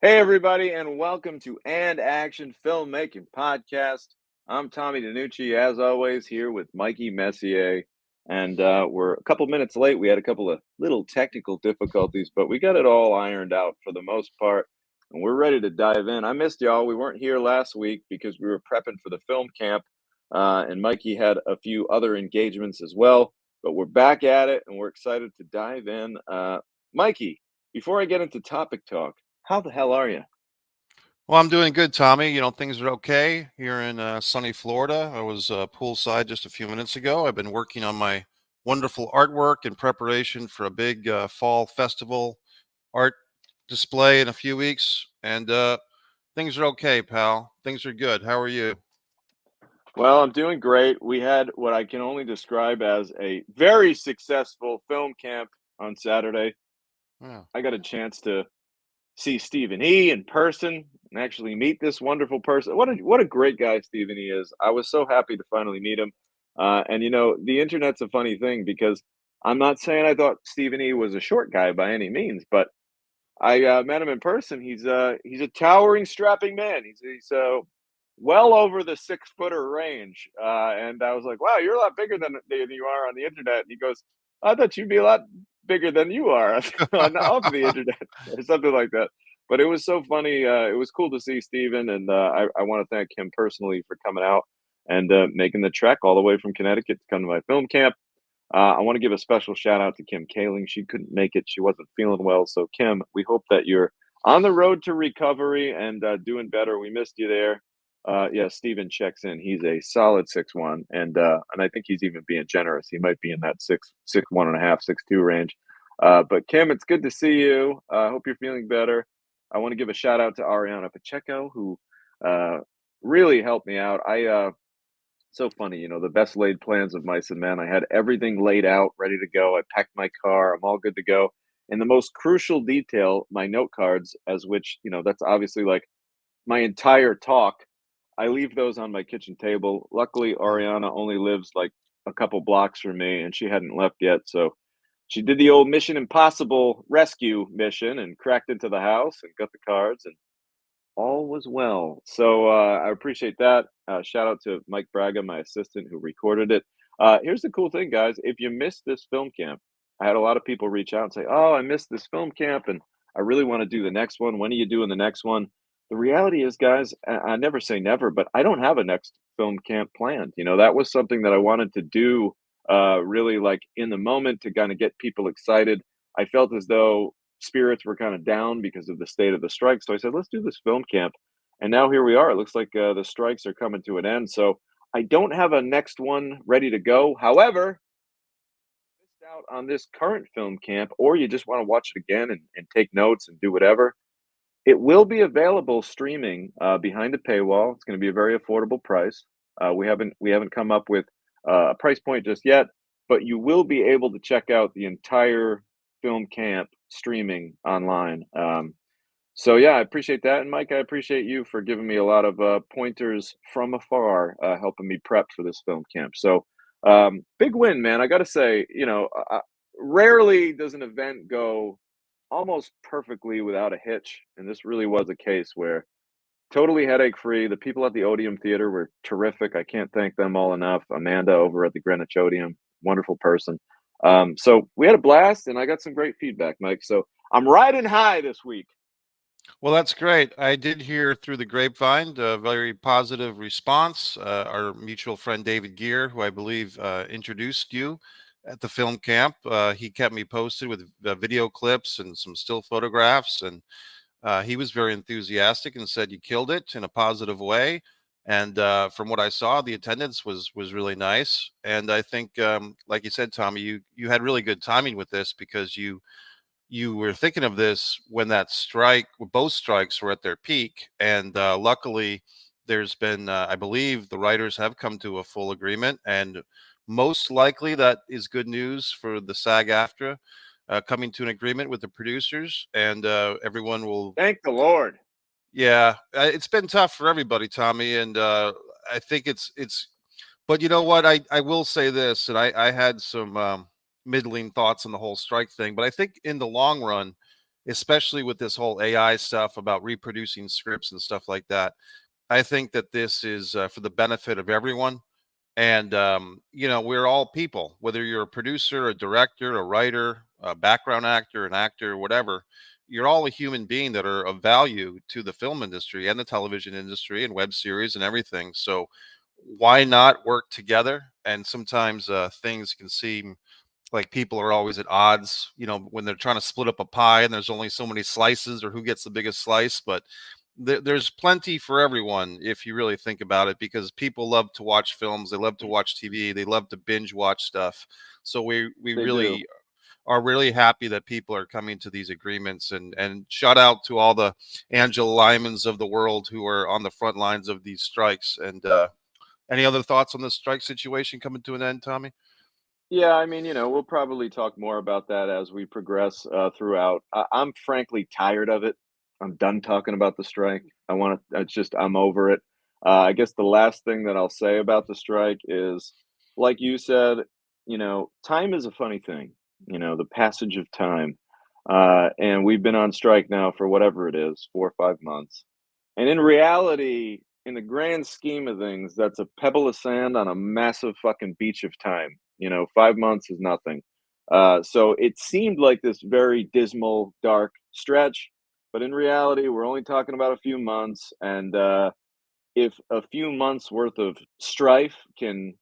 Hey, everybody, and welcome to And Action Filmmaking Podcast. I'm Tommy DiNucci, as always, here with Mikey Messier. And we're a couple minutes late. We had a couple of little technical difficulties, but we got it all ironed out for the most part. And we're ready to dive in. I missed y'all. We weren't here last week because we were prepping for the film camp. And Mikey had a few other engagements as well. But we're back at it, and we're excited to dive in. Mikey, before I get into topic talk, how the hell are you? Well, I'm doing good, Tommy. Things are okay here in sunny Florida. I was poolside just a few minutes ago. I've been working on my wonderful artwork in preparation for a big fall festival art display in a few weeks. And things are okay, pal. Things are good. How are you? Well, I'm doing great. We had what I can only describe as a very successful film camp on Saturday. Yeah. I got a chance to see Stephen E in person and actually meet this wonderful person. What a great guy Stephen E is. I was so happy to finally meet him. And the internet's a funny thing because I'm not saying I thought Stephen E was a short guy by any means, but I met him in person. He's a towering, strapping man. He's well over the 6 footer range, and I was like, "Wow, you're a lot bigger than you are on the internet." And he goes, "I thought you'd be a lot bigger than you are off the internet or something like that." But it was so funny. It was cool to see Steven, and I want to thank him personally for coming out and making the trek all the way from Connecticut to come to my film camp. I want to give a special shout out to Kim Kaling. She couldn't make it. She wasn't feeling well. So, Kim, we hope that you're on the road to recovery and doing better. We missed you there. Yeah, Steven checks in. He's a solid 6'1", and I think he's even being generous. He might be in that 6'1.5", 6'2" range. But Kim, it's good to see you. I hope you're feeling better. I want to give a shout out to Ariana Pacheco, who uh, really helped me out. So funny, the best laid plans of mice and men. I had everything laid out, ready to go. I packed my car. I'm all good to go. And the most crucial detail, my note cards, as which, that's obviously like my entire talk. I leave those on my kitchen table. Luckily, Oh. Ariana only lives like a couple blocks from me and she hadn't left yet. So she did the old Mission Impossible rescue mission and cracked into the house and got the cards. And all was well. So I appreciate that. Shout out to Mike Braga, my assistant, who recorded it. Here's the cool thing, guys. If you missed this film camp, I had a lot of people reach out and say, "Oh, I missed this film camp, and I really want to do the next one. When are you doing the next one?" The reality is, guys, I never say never, but I don't have a next film camp planned. That was something that I wanted to do, really like in the moment to kind of get people excited. I felt as though spirits were kind of down because of the state of the strike. So I said, let's do this film camp. And now here we are. It looks like the strikes are coming to an end. So I don't have a next one ready to go. However, if you missed out on this current film camp, or you just want to watch it again and take notes and do whatever, it will be available streaming behind a paywall. It's going to be a very affordable price. We haven't come up with a price point just yet, but you will be able to check out the entire film camp streaming online. So yeah, I appreciate that, and Mike, I appreciate you for giving me a lot of pointers from afar, helping me prep for this film camp. So big win, man. I got to say, rarely does an event go almost perfectly without a hitch, and this really was a case where totally headache free. The people at the Odeum Theater were terrific. I can't thank them all enough. Amanda over at the Greenwich Odeum, wonderful person. So we had a blast, and I got some great feedback, Mike. So I'm riding high this week. Well, that's great. I did hear through the grapevine a very positive response. Our mutual friend David Gear, who I believe introduced you at the film camp, he kept me posted with video clips and some still photographs, and he was very enthusiastic and said you killed it in a positive way. And from what I saw, the attendance was really nice. And I think, like you said, Tommy, you had really good timing with this because you were thinking of this when that strike, both strikes were at their peak. And luckily, there's been, I believe the writers have come to a full agreement. And most likely that is good news for the SAG AFTRA coming to an agreement with the producers. And everyone will, Thank the Lord. yeah, it's been tough for everybody, Tommy. And I think but you know what? I will say this, and I had some middling thoughts on the whole strike thing, but I think in the long run, especially with this whole AI stuff about reproducing scripts and stuff like that. I think that this is for the benefit of everyone. And, we're all people, whether you're a producer, a director, a writer, a background actor, an actor, whatever. You're all a human being that are of value to the film industry and the television industry and web series and everything. So why not work together? And sometimes things can seem like people are always at odds, when they're trying to split up a pie and there's only so many slices or who gets the biggest slice. But there's plenty for everyone if you really think about it, because people love to watch films, they love to watch TV, they love to binge watch stuff. So we They do. really are really happy that people are coming to these agreements, and shout out to all the Angela Lymans of the world who are on the front lines of these strikes. And any other thoughts on the strike situation coming to an end, Tommy? Yeah, I mean, we'll probably talk more about that as we progress throughout. I'm frankly tired of it. I'm done talking about the strike. I want to. It's just I'm over it. I guess the last thing that I'll say about the strike is, like you said, time is a funny thing. The passage of time, and we've been on strike now for whatever it is, 4 or 5 months. And in reality, in the grand scheme of things, that's a pebble of sand on a massive fucking beach of time. 5 months is nothing. So it seemed like this very dismal, dark stretch, but in reality, we're only talking about a few months. And if a few months worth of strife can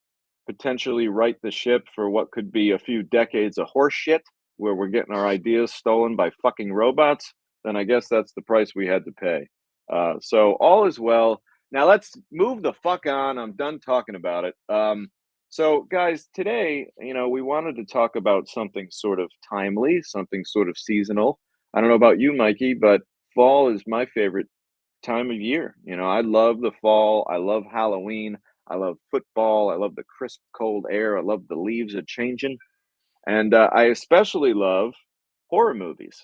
potentially right the ship for what could be a few decades of horse shit, where we're getting our ideas stolen by fucking robots, then I guess that's the price we had to pay. So all is well. Now let's move the fuck on. I'm done talking about it. So guys, today, we wanted to talk about something sort of timely, something sort of seasonal. I don't know about you, Mikey, but fall is my favorite time of year. I love the fall. I love Halloween. I love football. I love the crisp, cold air. I love the leaves are changing. And I especially love horror movies.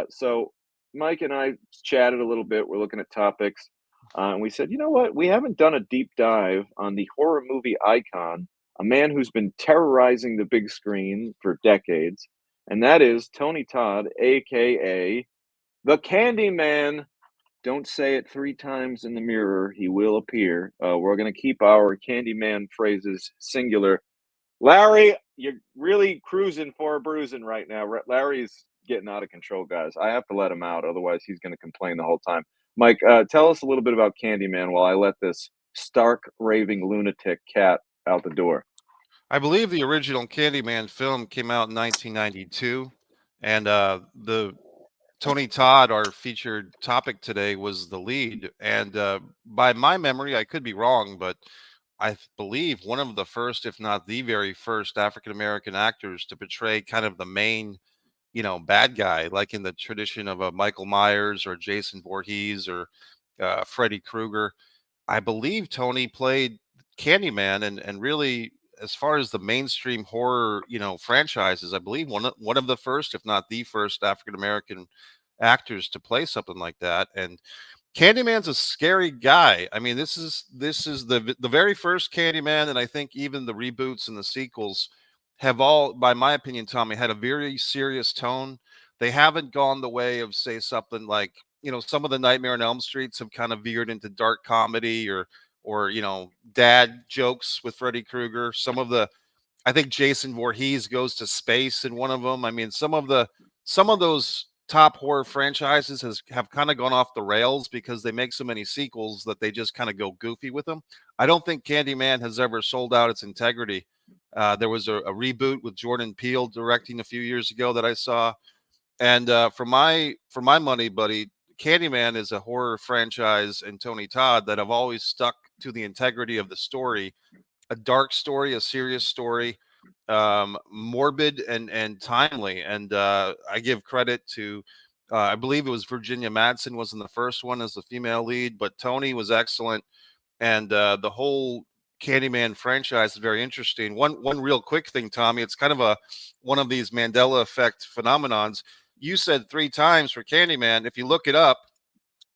So Mike and I chatted a little bit. We're looking at topics. And we said, you know what? We haven't done a deep dive on the horror movie icon, a man who's been terrorizing the big screen for decades. And that is Tony Todd, a.k.a. the Candyman. Don't say it 3 times in the mirror. He will appear. We're going to keep our Candyman phrases singular. Larry, you're really cruising for a bruising right now. Larry's getting out of control, guys. I have to let him out. Otherwise, he's going to complain the whole time. Mike, tell us a little bit about Candyman while I let this stark, raving lunatic cat out the door. I believe the original Candyman film came out in 1992, and the Tony Todd, our featured topic today, was the lead. And by my memory, I could be wrong, but believe one of the first, if not the very first, African American actors to portray kind of the main, bad guy, like in the tradition of a Michael Myers or Jason Voorhees or Freddy Krueger. I believe Tony played Candyman, and really, as far as the mainstream horror, franchises, I believe one of the first, if not the first, African American actors to play something like that. And Candyman's a scary guy. I mean, this is the very first Candyman, and I think even the reboots and the sequels have all, by my opinion, Tommy, had a very serious tone. They haven't gone the way of, say, something like, some of the Nightmare on Elm Streets have kind of veered into dark comedy, or dad jokes with Freddy Krueger. I think Jason Voorhees goes to space in one of them. I mean, some of those top horror franchises have kind of gone off the rails because they make so many sequels that they just kind of go goofy with them. I don't think Candyman has ever sold out its integrity. There was a reboot with Jordan Peele directing a few years ago that I saw, and for my money, buddy, Candyman is a horror franchise and Tony Todd that have always stuck to the integrity of the story, a dark story, a serious story, morbid and timely. And I give credit to, I believe it was Virginia Madsen was in the first one as the female lead, but Tony was excellent, and the whole Candyman franchise is very interesting. One real quick thing, Tommy, it's kind of one of these Mandela effect phenomenons. You said 3 times for Candyman. If you look it up,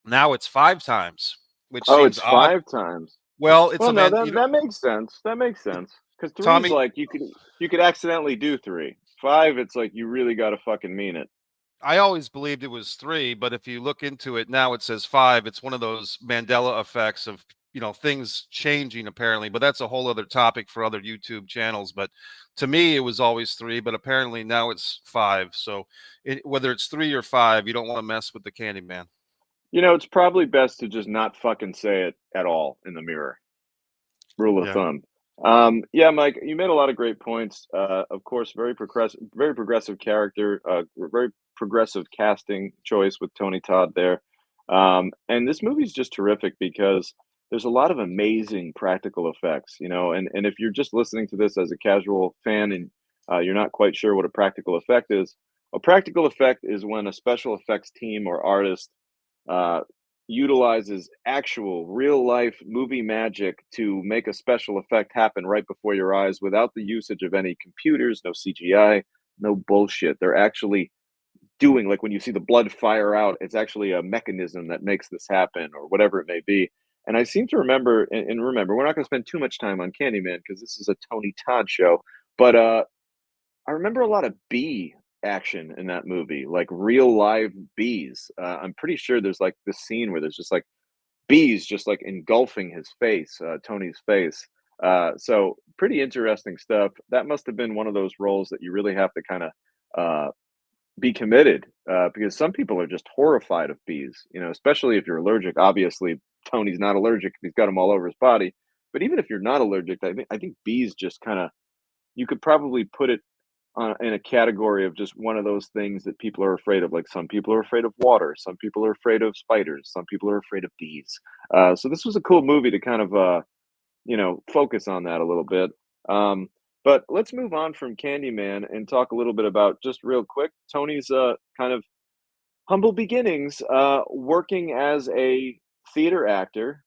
now it's 5 times, which Oh, seems it's odd. 5 times. Well, it's Well, a no, man, that makes sense. That makes sense. Because three's Tommy. like you could accidentally do three. Five, it's like you really got to fucking mean it. I always believed it was 3, but if you look into it now, it says 5. It's one of those Mandela effects of, things changing apparently, but that's a whole other topic for other YouTube channels. But to me, it was always 3, but apparently now it's 5. So whether it's 3 or 5, you don't want to mess with the Candyman. It's probably best to just not fucking say it at all in the mirror. Rule of Yeah. thumb. Yeah, Mike, you made a lot of great points. Of course, very progressive character, very progressive casting choice with Tony Todd there. And this movie's just terrific because there's a lot of amazing practical effects, and if you're just listening to this as a casual fan and you're not quite sure what a practical effect is, a practical effect is when a special effects team or artist uh, utilizes actual real life movie magic to make a special effect happen right before your eyes without the usage of any computers, no CGI, no bullshit. They're actually doing, like, when you see the blood fire out, it's actually a mechanism that makes this happen or whatever it may be. And I seem to remember, and remember, we're not going to spend too much time on Candyman because this is a Tony Todd show, but I remember a lot of bee action in that movie, like real live bees. I'm pretty sure there's like this scene where there's just like bees just like engulfing his face, Tony's face. So pretty interesting stuff. That must have been one of those roles that you really have to kind of be committed, because some people are just horrified of bees, especially if you're allergic. Obviously, Tony's not allergic. He's got them all over his body. But even if you're not allergic, I think bees just kind of, you could probably put it in a category of just one of those things that people are afraid of. Like some people are afraid of water, some people are afraid of spiders, some people are afraid of bees. So this was a cool movie to kind of focus on that a little bit. Um, but let's move on from Candyman and talk a little bit about, just real quick, Tony's kind of humble beginnings, working as a theater actor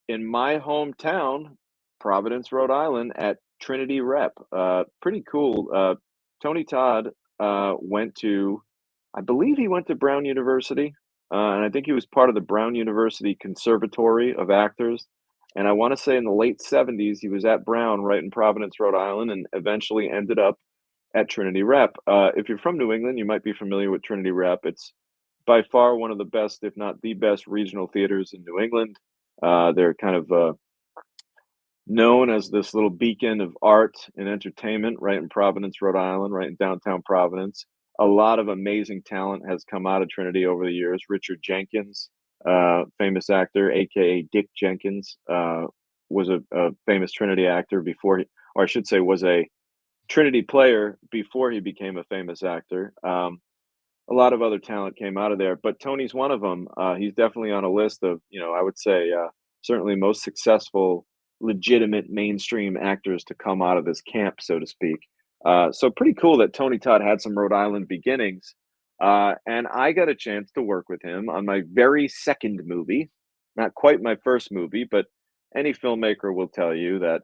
in my hometown, Providence, Rhode Island, at Trinity Rep. Pretty cool. Tony Todd went to, I believe he went to Brown University, and I think he was part of the Brown University Conservatory of Actors. And I want to say in the late 70s, he was at Brown right in Providence, Rhode Island, and eventually ended up at Trinity Rep. If you're from New England, you might be familiar with Trinity Rep. It's by far one of the best, if not the best, regional theaters in New England. They're kind of known as this little beacon of art and entertainment right in Providence, Rhode Island, right in downtown Providence. A lot of amazing talent has come out of Trinity over the years. Richard Jenkins, famous actor, aka Dick Jenkins, was a famous Trinity actor before he, or I should say, was a Trinity player before he became a famous actor. A lot of other talent came out of there, but Tony's one of them. He's definitely on a list of, I would say, certainly most successful, legitimate mainstream actors to come out of this camp, so to speak. So pretty cool that Tony Todd had some Rhode Island beginnings. And I got a chance to work with him on my very second movie, not quite my first movie, but any filmmaker will tell you that,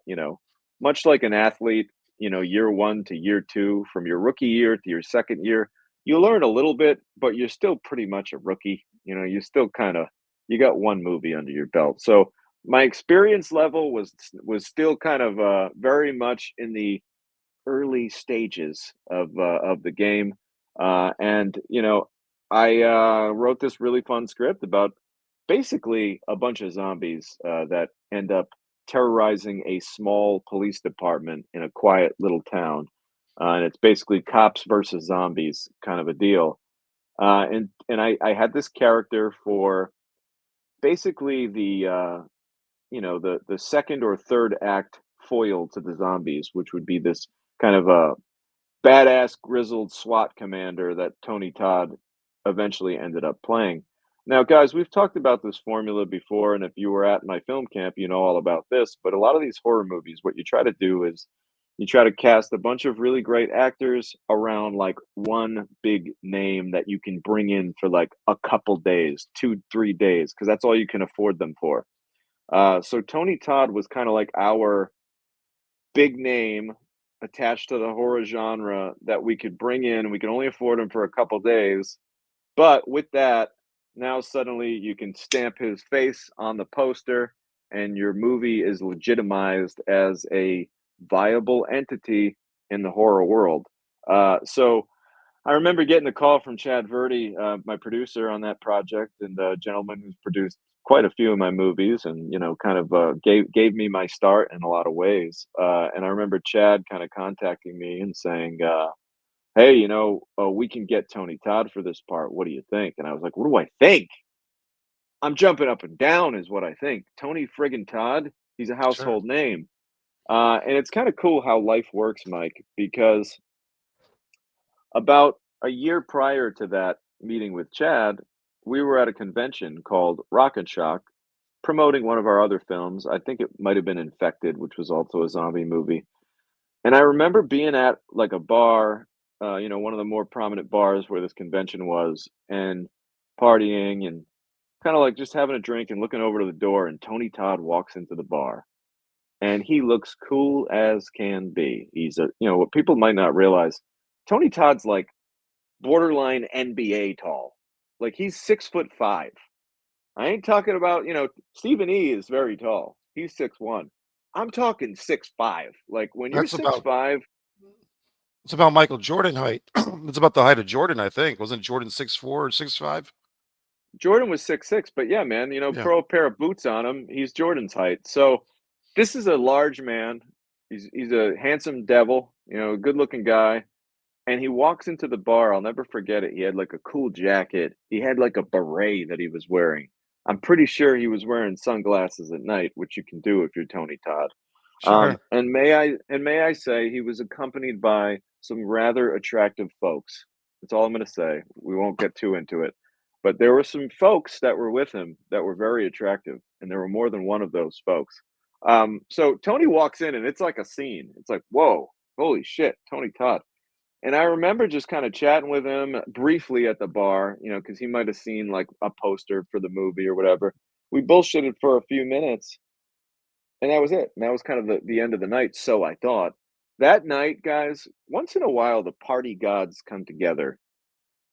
much like an athlete, year one to year two, from your rookie year to your second year, you learn a little bit, but you're still pretty much a rookie. You still kind of, you got one movie under your belt. So my experience level was still kind of very much in the early stages of the game, and I wrote this really fun script about basically a bunch of zombies that end up terrorizing a small police department in a quiet little town, and it's basically cops versus zombies kind of a deal. And I had this character for basically the second or third act foil to the zombies, which would be this kind of a badass grizzled SWAT commander that Tony Todd eventually ended up playing. Now, guys, we've talked about this formula before, and if you were at my film camp, you know all about this. But a lot of these horror movies, what you try to do is you try to cast a bunch of really great actors around like one big name that you can bring in for like a couple days, 2, 3 days, because that's all you can afford them for. So Tony Todd was kind of like our big name attached to the horror genre that we could bring in. We can only afford him for a couple days, but with that, now suddenly you can stamp his face on the poster, and your movie is legitimized as a viable entity in the horror world. So I remember getting a call from Chad Verdi, my producer on that project, and a gentleman who's produced quite a few of my movies, and kind of gave me my start in a lot of ways. And I remember Chad kind of contacting me and saying, "Hey, we can get Tony Todd for this part. What do you think?" And I was like, "What do I think? I'm jumping up and down, is what I think. Tony friggin' Todd. He's a Sure. household name." And it's kind of cool how life works, Mike, because about a year prior to that meeting with Chad, we were at a convention called Rocket Shock, promoting one of our other films. I think it might have been Infected, which was also a zombie movie. And I remember being at like a bar, one of the more prominent bars where this convention was, and partying and kind of like just having a drink and looking over to the door. And Tony Todd walks into the bar, and he looks cool as can be. What people might not realize, Tony Todd's like borderline NBA tall. Like he's 6'5". I ain't talking about, Stephen E is very tall. He's 6'1". I'm talking 6'5". Like when you're That's six about five, it's about Michael Jordan height. It's about the height of Jordan, I think. Wasn't Jordan 6'4" or 6'5"? Jordan was 6'6", but yeah, man, Yeah, throw a pair of boots on him, he's Jordan's height. So this is a large man. He's a handsome devil, a good looking guy. And he walks into the bar, I'll never forget it, he had, like, a cool jacket, he had, like, a beret that he was wearing. I'm pretty sure he was wearing sunglasses at night, which you can do if you're Tony Todd. sure. And may I say he was accompanied by some rather attractive folks. That's all I'm gonna say. We won't get too into it. But there were some folks that were with him that were very attractive, and there were more than one of those folks. So Tony walks in and it's like a scene. It's like, "Whoa, holy shit, Tony Todd." And I remember just kinda chatting with him briefly at the bar, because he might have seen, like, a poster for the movie or whatever. We bullshitted for a few minutes, and that was it. And that was kind of the end of the night, so I thought. That night, guys, once in a while, the party gods come together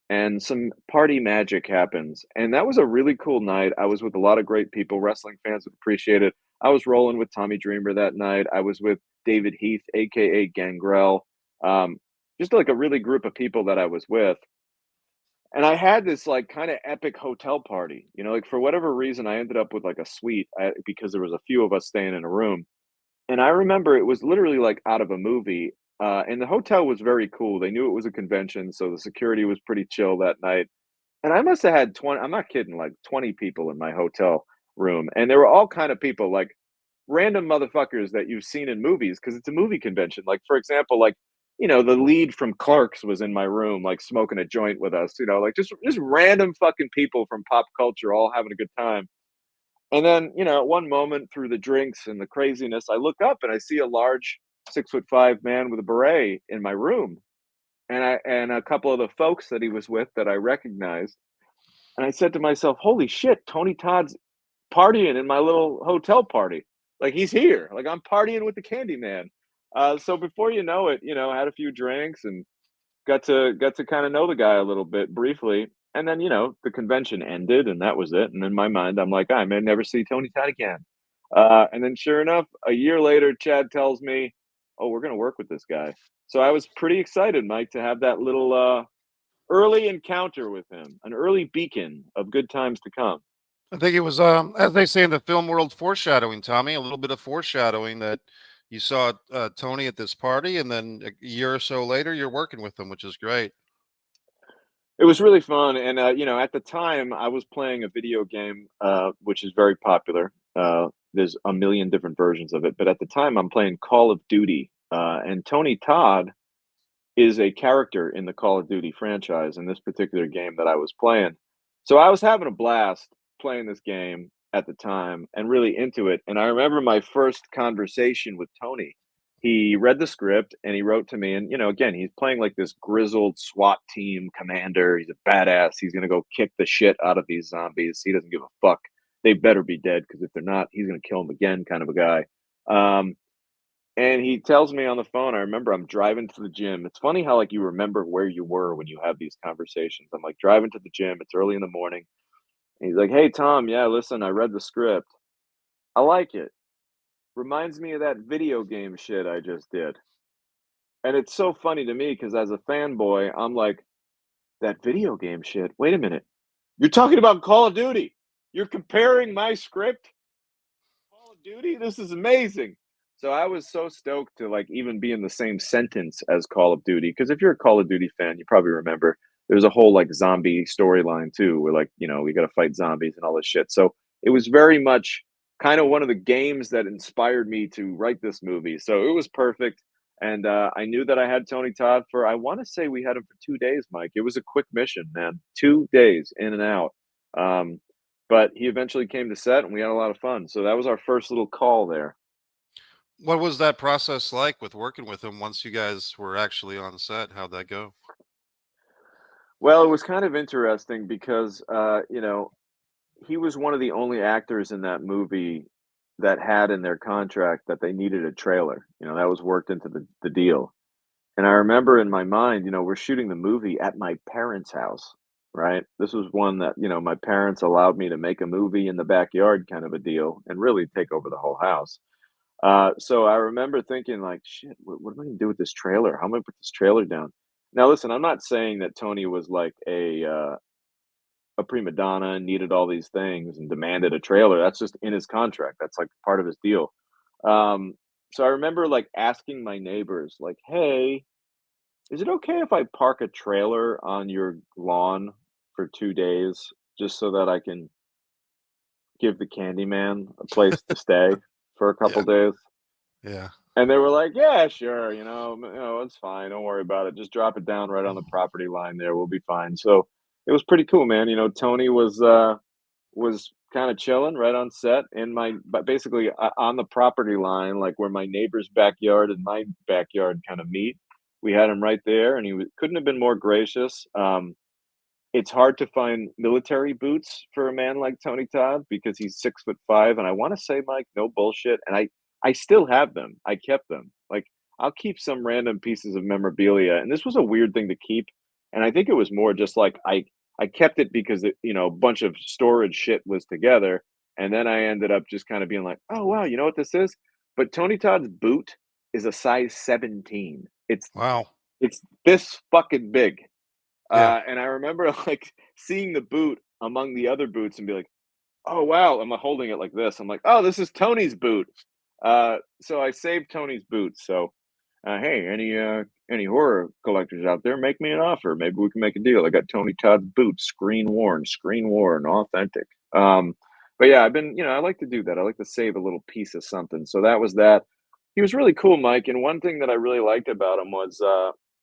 and some party magic happens, and that was a really cool night. I was with a lot of great people, wrestling fans would appreciate it. I was rolling with Tommy Dreamer that night. I was with David Heath, AKA Gangrel, um, just like a really group of people that I was with. And I had this like kind of epic hotel party, like for whatever reason, I ended up with like a suite because there was a few of us staying in a room. And I remember it was literally like out of a movie. And the hotel was very cool. They knew it was a convention, so the security was pretty chill that night. And I must have had 20, I'm not kidding, like 20 people in my hotel room. And they were all kind of people, like random motherfuckers that you've seen in movies because it's a movie convention. Like, for example, like, the lead from Clerks was in my room, like smoking a joint with us, like just random fucking people from pop culture all having a good time. And then, at one moment through the drinks and the craziness, I look up and I see a large 6'5" man with a beret in my room. And a couple of the folks that he was with that I recognized. And I said to myself, "Holy shit, Tony Todd's partying in my little hotel party. Like, he's here. Like, I'm partying with the CANDYMAN." So before you know it, I had a few drinks and got to kinda know the guy a little bit briefly, and then, the convention ended, and that was it, and in my mind, I'm like, "I may never see Tony Todd again." And then sure enough, a year later, Chad tells me, "Oh, we're gonna work with this guy." So I was pretty excited, Mike, to have that little, early encounter with him, an early beacon of good times to come. I think it was, as they say in the film world, foreshadowing, Tommy, a little bit of foreshadowing that you saw, Tony at this party, and then a year or so later, you're working with him, which is great. It was really fun, and, at the time, I was playing a video game, which is very popular. There's a million different versions of it, but at the time, I'm playing Call of Duty, and Tony Todd is a character in the Call of Duty franchise in this particular game that I was playing. So I was having a blast playing this game at the time and really into it. And I remember my first conversation with Tony. He read the script and he wrote to me. And, again, he's playing like this grizzled SWAT team commander. He's a badass. He's going to go kick the shit out of these zombies. He doesn't give a fuck. They better be dead because if they're not, he's going to kill them again, kind of a guy. Um, and he tells me on the phone, I remember I'm driving to the gym. It's funny how like you remember where you were when you have these conversations. I'm like driving to the gym. It's early in the morning. And he's like, "Hey Tom, yeah, listen, I read the script. I like it. Reminds me of that video game shit I just did." And it's so funny to me because as a fanboy, I'm like, that video game shit. Wait a minute. You're talking about Call of Duty. You're comparing my script Call of Duty? This is amazing. So I was so stoked to like even be in the same sentence as Call of Duty. Because if you're a Call of Duty fan, you probably remember there's a whole like zombie storyline too, where like, we gotta fight zombies and all this shit. So it was very much kind of one of the games that inspired me to write this movie. So it was perfect. And I knew that I had Tony Todd for I want to say we had him for 2 days, Mike. It was a quick mission, man. 2 days in and out. Um, but he eventually came to set and we had a lot of fun. So that was our first little call there. What was that process like with working with him once you guys were actually on set? How'd that go? Well, it was kind of interesting because, he was one of the only actors in that movie that had in their contract that they needed a trailer. That was worked into the deal. And I remember in my mind, we're shooting the movie at my parents' house, right? This was one that, my parents allowed me to make a movie in the backyard kind of a deal and really take over the whole house. So I remember thinking like, "Shit, what am I gonna do with this trailer? How am I gonna put this trailer down?" Now, listen, I'm not saying that Tony was like a prima donna and needed all these things and demanded a trailer. That's just in his contract. That's like part of his deal. Um, so I remember like asking my neighbors, like, "Hey, is it okay if I park a trailer on your lawn for 2 days just so that I can give the Candyman a place to stay for a couple Yeah. days?" Yeah. And they were like, "Yeah, sure, it's fine, don't worry about it, just drop it down right on the property line there, we'll be fine." So, it was pretty cool, man. Tony was kinda chilling right on set in my but basically, on the property line, like, where my neighbor's backyard and my backyard kinda meet. We had him right there, and he couldn't have been more gracious. It's hard to find military boots for a man like Tony Todd because he's 6'5", and I wanna say, Mike, no bullshit, and I still have them. I kept them. Like, I'll keep some random pieces of memorabilia, and this was a weird thing to keep, and I think it was more just like I kept it because a bunch of storage shit was together, and then I ended up just kinda being like, "Oh, wow, you know what this is?" But Tony Todd's boot is a size 17. Wow. It's this fucking big. Yeah. And I remember, like, seeing the boot among the other boots and be like, "Oh, wow." I'm holding it like this. I'm like, "Oh, this is Tony's boot." So I saved Tony's boot. So, hey, any horror collectors out there, make me an offer. Maybe we can make a deal. I got Tony Todd's boot, screen worn, authentic. But yeah, I like to do that. I like to save a little piece of something. So that was that. He was really cool, Mike. And one thing that I really liked about him was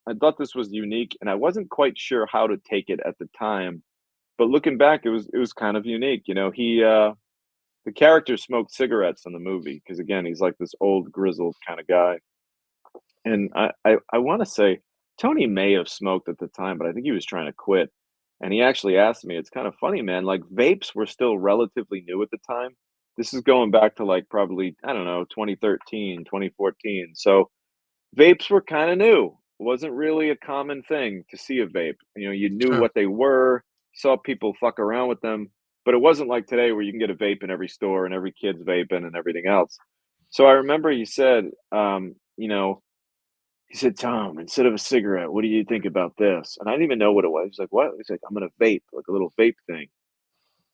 I thought this was unique, and I wasn't quite sure how to take it at the time. But looking back, it was kind of unique. The character smoked cigarettes in the movie because again, he's like this old grizzled kind of guy. And I want to say Tony may have smoked at the time, but I think he was trying to quit. And he actually asked me, it's kind of funny, man. Like vapes were still relatively new at the time. This is going back to like probably, I don't know, 2013, 2014. So vapes were kinda new. It wasn't really a common thing to see a vape. You knew Sure. what they were, saw people fuck around with them, but it wasn't like today where you can get a vape in every store and every kid's vaping and everything else. So I remember he said, he said, "Tom, instead of a cigarette, what do you think about this?" And I didn't even know what it was. He's like, "What?" He's like, "I'm gonna vape, like a little vape thing."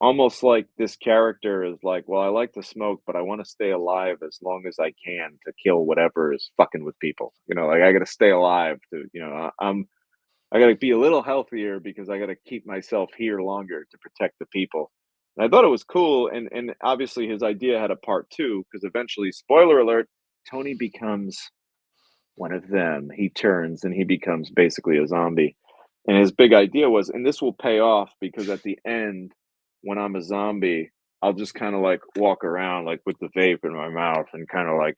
Almost like this character is like, "Well, I like to smoke, but I wanna stay alive as long as I can to kill whatever is fucking with people." Like, I gotta stay alive to I gotta be a little healthier because I gotta keep myself here longer to protect the people. And I thought it was cool, and obviously his idea had a part 2 because eventually, spoiler alert, Tony becomes one of them. He turns and he becomes basically a zombie. And his big idea was, and this will pay off because at the end, when I'm a zombie, I'll just kind of like walk around like with the vape in my mouth and kind of like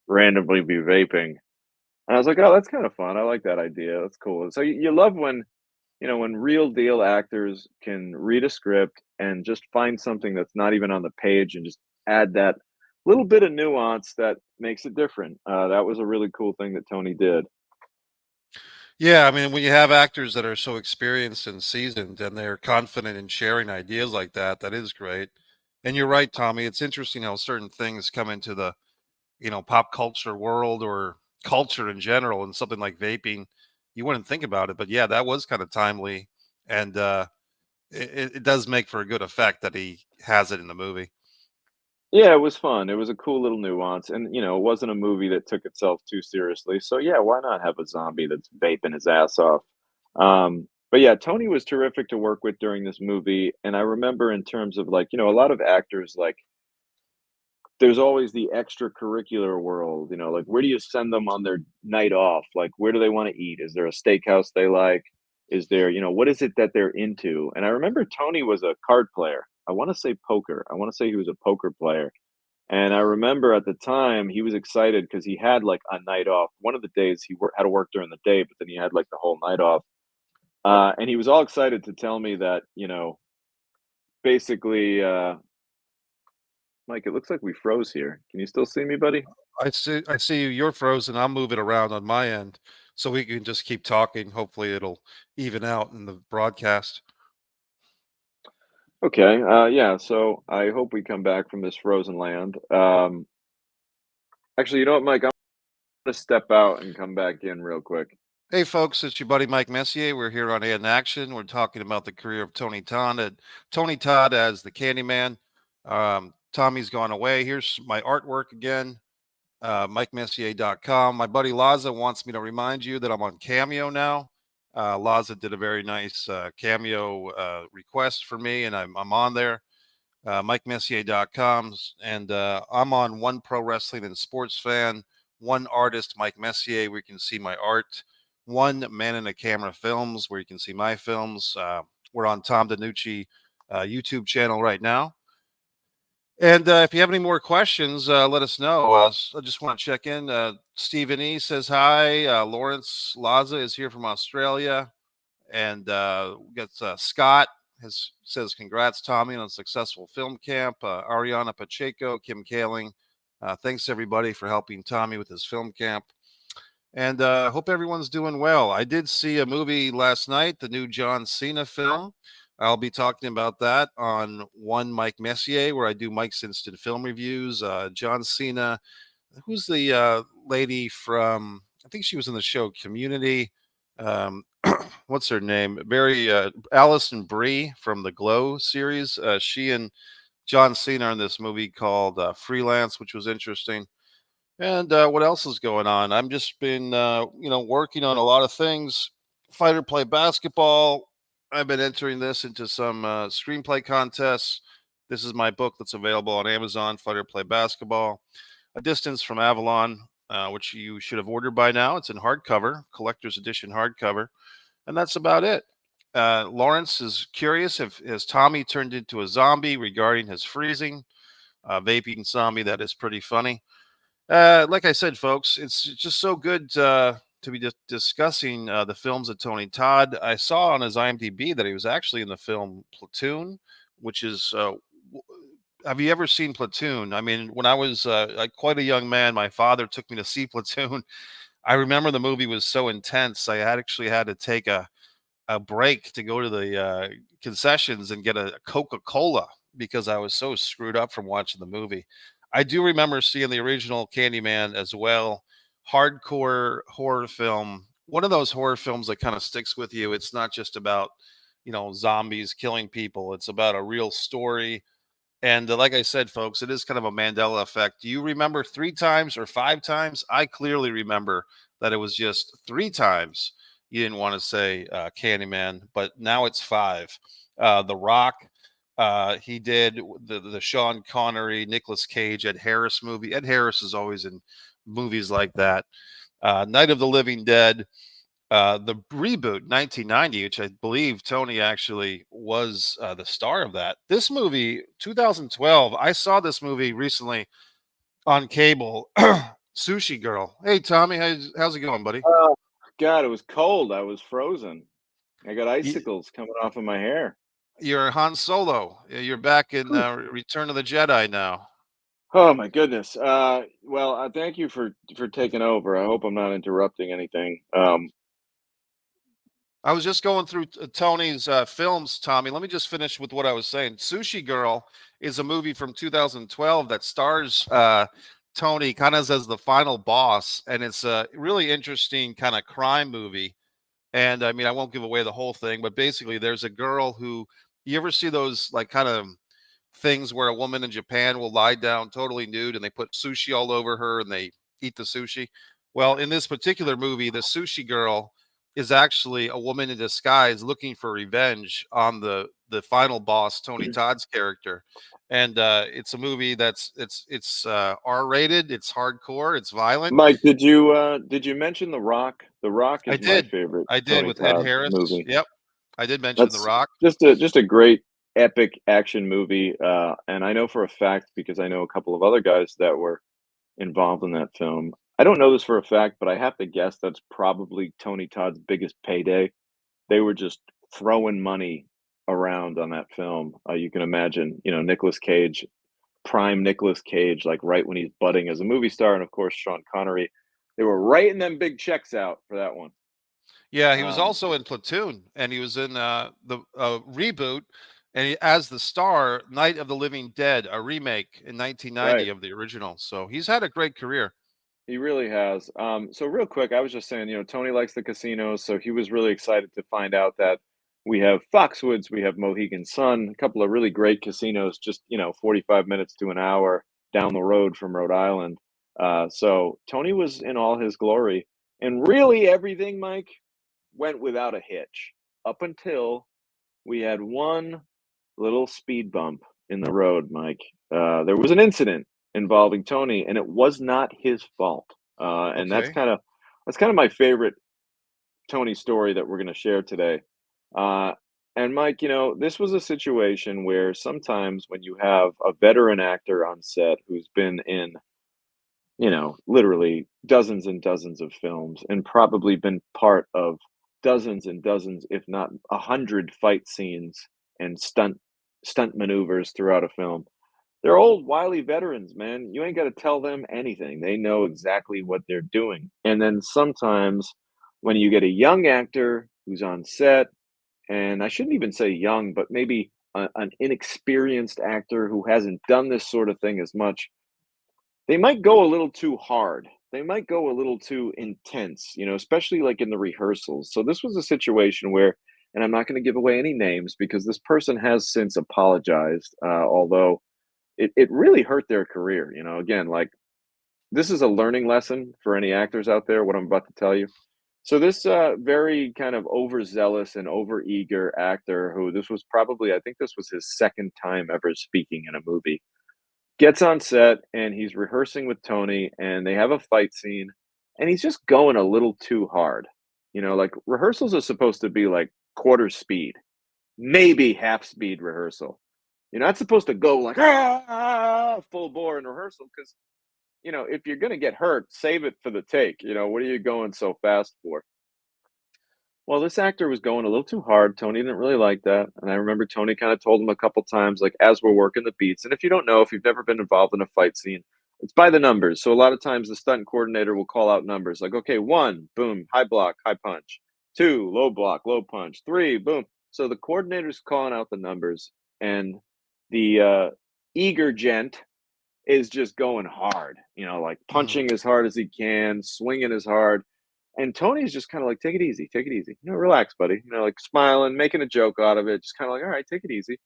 randomly be vaping. And I was like, oh, that's kind of fun. I like that idea. That's cool. So you love when real deal actors can read a script and just find something that's not even on the page and just add that little bit of nuance that makes it different. That was a really cool thing that Tony did. Yeah, I mean, when you have actors that are so experienced and seasoned and they're confident in sharing ideas like that, that is great. And you're right, Tommy. It's interesting how certain things come into the, pop culture world or culture in general, and something like vaping, you wouldn't think about it, but yeah, that was kind of timely. and it does make for a good effect that he has it in the movie. Yeah, it was fun. It was a cool little nuance, and it wasn't a movie that took itself too seriously. So yeah, why not have a zombie that's vaping his ass off? But yeah, Tony was terrific to work with during this movie, and I remember in terms of like a lot of actors like there's always the extracurricular world, like where do you send them on their night off? Like where do they want to eat? Is there a steakhouse they like? Is there, what is it that they're into? And I remember Tony was a card player. I want to say poker. I want to say he was a poker player. And I remember at the time he was excited because he had like a night off. One of the days had to work during the day, but then he had like the whole night off. And he was all excited to tell me that, basically, Mike, it looks like we froze here. Can you still see me, buddy? I see you. You're frozen. I'm moving around on my end, so we can just keep talking. Hopefully, it'll even out in the broadcast. Okay. Yeah. So I hope we come back from this frozen land. Actually, you know what, Mike? I'm gonna step out and come back in real quick. Hey, folks, it's your buddy Mike Messier. We're here on In Action. We're talking about the career of Tony Todd as the Candyman. Tommy's gone away. Here's my artwork again. MikeMessier.com. My buddy Laza wants me to remind you that I'm on Cameo now. Laza did a very nice Cameo request for me, and I'm on there. MikeMessier.com. And I'm on One Pro Wrestling and Sports Fan, One Artist, Mike Messier, where you can see my art. One Man in a Camera Films, where you can see my films. We're on Tom DiNucci YouTube channel right now. And if you have any more questions, let us know. I just want to check in. Stephen E says hi. Lawrence Laza is here from Australia. And we got Scott says, congrats, Tommy, on a successful film camp. Ariana Pacheco, Kim Kaling. Thanks, everybody, for helping Tommy with his film camp. And hope everyone's doing well. I did see a movie last night, the new John Cena film. I'll be talking about that on One Mike Messier, where I do Mike's Instant Film Reviews. John Cena, who's the lady from, I think she was in the show Community. Um, what's her name? Very Allison Brie from the Glow series. She and John Cena are in this movie called Freelance, which was interesting. And what else is going on? I'm just been, working on a lot of things. Fighter play basketball. I've been entering this into some screenplay contests. This is my book that's available on Amazon. Fighter play basketball. A Distance from Avalon, which you should have ordered by now. It's in hardcover, collector's edition hardcover, and that's about it. Lawrence is curious if has Tommy turned into a zombie regarding his freezing. Vaping zombie, that is pretty funny. Like I said, folks, it's just so good to be discussing the films of Tony Todd. I saw on his IMDb that he was actually in the film Platoon, which is. Have you ever seen Platoon? I mean, when I was like quite a young man, my father took me to see Platoon. I remember the movie was so intense. I had actually had to take a break to go to the concessions and get a Coca-Cola because I was so screwed up from watching the movie. I do remember seeing the original Candyman as well. Hardcore horror film. One of those horror films that kind of sticks with you. It's not just about, zombies killing people. It's about a real story. And like I said, folks, it is kind of a Mandela effect. Do you remember 3 times or 5 times? I clearly remember that it was just 3 times. You didn't want to say Candyman, but now it's 5. The Rock, he did the Sean Connery, Nicolas Cage, Ed Harris movie. Ed Harris is always in movies like that. Night of the Living Dead, the reboot 1990, which I believe Tony actually was the star of that. This movie, 2012, I saw this movie recently on cable. Sushi Girl. Hey, Tommy, how's it going, buddy? Oh, God, it was cold. I was frozen. I got Y- icicles coming off of my hair. You're Han Solo. You're back in Whew. Return of the Jedi now. Oh my goodness. Well, thank you for taking over. I hope I'm not interrupting anything. I was just going through Tony's films, Tommy. Let me just finish with what I was saying. Sushi Girl is a movie from 2012 that stars Tony kind of as the final boss, and it's a really interesting kind of crime movie. And I mean, I won't give away the whole thing, but basically, there's a girl who, you ever see those like kind of things where a woman in Japan will lie down totally nude and they put sushi all over her and they eat the sushi? Well, in this particular movie, the sushi girl is actually a woman in disguise looking for revenge on the final boss, Tony Todd's character. And it's a movie that's it's R-rated, it's hardcore, it's violent. Mike, did you mention The Rock? The Rock I is my did. favorite I did Tony with Ed Todd Harris. movie. Yep. I did mention The That's Rock. just a great epic action movie, and I know for a fact because I know a couple of other guys that were involved in that film. I don't know this for a fact, but I have to guess that's probably Tony Todd's biggest payday. They were just throwing money around on that film. You can imagine, you know, Nicolas Cage, prime Nicolas Cage, like right when he's budding as a movie star, and of course Sean Connery. They were writing them big checks out for that one. Yeah, he was Um, also in Platoon, and he was in the reboot, and as the star, Night of the Living Dead, a remake in 1990 right. of the original. So he's had a great career. He really has. So real quick, I was just saying, you know, Tony likes the casinos, so he was really excited to find out that we have Foxwoods, we have Mohegan Sun, a couple of really great casinos, just 45 minutes to an hour down the road from Rhode Island. So Tony was in all his glory, and really everything, Mike, went without a hitch up until we had one little speed bump in the road, Mike. There was an incident involving Tony, and it was not his fault. And Okay. that's kind of my favorite Tony story that we're going to share today. Uh, and Mike, this was a situation where sometimes when you have a veteran actor on set who's been in, literally dozens and dozens of films and probably been part of dozens and dozens, if not 100 fight scenes and stunt maneuvers throughout a film. They're old, wily veterans, man. You ain't got to tell them anything. They know exactly what they're doing. And then sometimes when you get a young actor who's on set, and I shouldn't even say young, but maybe an inexperienced actor who hasn't done this sort of thing as much, they might go a little too hard. They might go a little too intense, especially like in the rehearsals. So this was a situation where, and I'm not going to give away any names because this person has since apologized, although it really hurt their career. Again, like this is a learning lesson for any actors out there, what I'm about to tell you. So this very kind of overzealous and overeager actor, who this was probably, I think this was his second time ever speaking in a movie, gets on set and he's rehearsing with Tony and they have a fight scene and he's just going a little too hard. Like rehearsals are supposed to be like quarter speed, maybe half speed rehearsal. You're not supposed to go like full bore in rehearsal because if you're gonna get hurt, save it for the take. What are you going so fast for? Well, this actor was going a little too hard. Tony didn't really like that. And I remember Tony kind of told him a couple times, like, as we're working the beats. And if you don't know, if you've never been involved in a fight scene, it's by the numbers. So a lot of times the stunt coordinator will call out numbers like, okay, one, boom, high block, high punch. Two, low block, low punch. Three, boom. So the coordinator's calling out the numbers. And the eager gent is just going hard, like Mhm. punching as hard as he can, swinging as hard. And Tony's just kind of like, take it easy, relax, buddy, like smiling, making a joke out of it, just kind of like, all right, take it easy.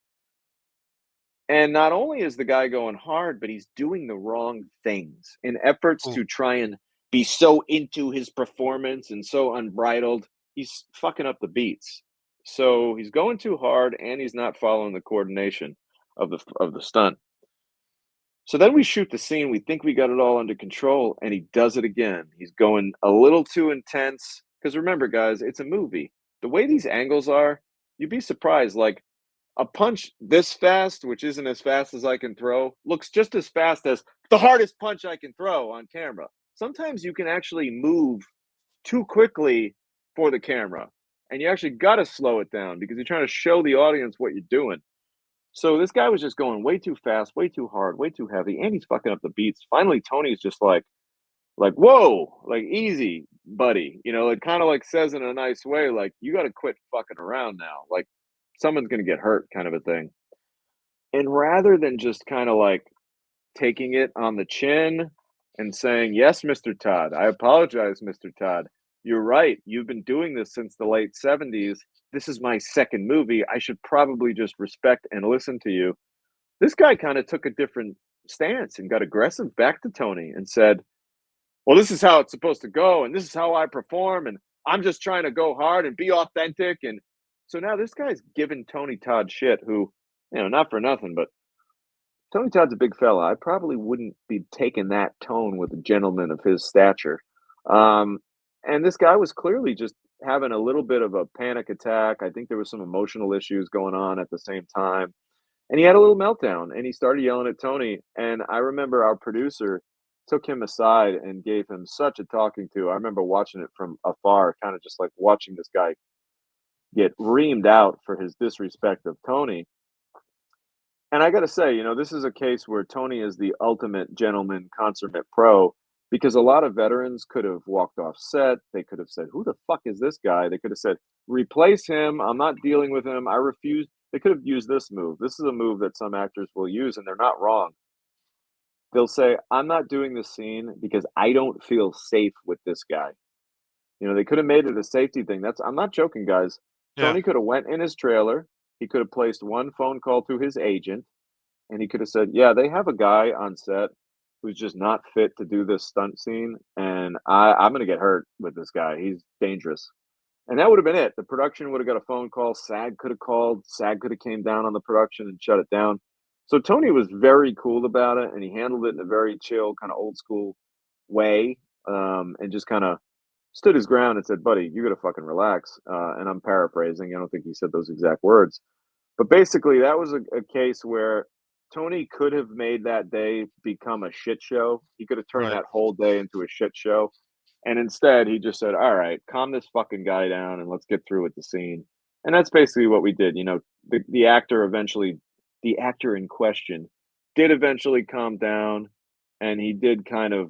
And not only is the guy going hard, but he's doing the wrong things in efforts Ooh. to try and be so into his performance and so unbridled. He's fucking up the beats. So he's going too hard and he's not following the coordination of the stunt. So then we shoot the scene. We think we got it all under control, and he does it again. He's going a little too intense. Because remember, guys, it's a movie. The way these angles are, you'd be surprised. Like a punch this fast, which isn't as fast as I can throw, looks just as fast as the hardest punch I can throw on camera. Sometimes you can actually move too quickly for the camera, and you actually got to slow it down because you're trying to show the audience what you're doing. So this guy was just going way too fast, way too hard, way too heavy, and he's fucking up the beats. Finally, Tony's just like, whoa, like easy, buddy. It kind of like says in a nice way, like, you got to quit fucking around now. Like, someone's gonna get hurt, kind of a thing. And rather than just kind of like taking it on the chin and saying, yes, Mr. Todd, I apologize, Mr. Todd. you're right. You've been doing this since the late 70s. This is my second movie. I should probably just respect and listen to you." This guy kind of took a different stance and got aggressive back to Tony and said, "Well, this is how it's supposed to go, and this is how I perform, and I'm just trying to go hard and be authentic." And so now this guy's giving Tony Todd shit, who, not for nothing, but Tony Todd's a big fella. I probably wouldn't be taking that tone with a gentleman of his stature. Um, and this guy was clearly just having a little bit of a panic attack. I think there was some emotional issues going on at the same time. And he had a little meltdown and he started yelling at Tony. And I remember our producer took him aside and gave him such a talking to. I remember watching it from afar, kind of just like watching this guy get reamed out for his disrespect of Tony. And I gotta say, this is a case where Tony is the ultimate gentleman, consummate pro, because a lot of veterans could have walked off set. They could have said, "Who the fuck is this guy?" They could have said, "Replace him. I'm not dealing with him. I refuse." They could have used this move. This is a move that some actors will use, and they're not wrong. They'll say, "I'm not doing this scene because I don't feel safe with this guy." They could have made it a safety thing. I'm not joking, guys. Yeah. Tony could have went in his trailer. He could have placed one phone call to his agent and he could have said, "Yeah, they have a guy on set who's just not fit to do this stunt scene, and I'm gonna get hurt with this guy. He's dangerous." And that would have been it. The production would have got a phone call. SAG could have called. SAG could have came down on the production and shut it down. So Tony was very cool about it, and he handled it in a very chill, kind of old school way, and just kind of stood his ground and said, "Buddy, you got to fucking relax." And I'm paraphrasing. I don't think he said those exact words, but basically, that was a case where Tony could have made that day become a shit show. He could have turned Right. that whole day into a shit show. And instead, he just said, "All right, calm this fucking guy down and let's get through with the scene." And that's basically what we did. The actor eventually, the actor in question did eventually calm down and he did kind of,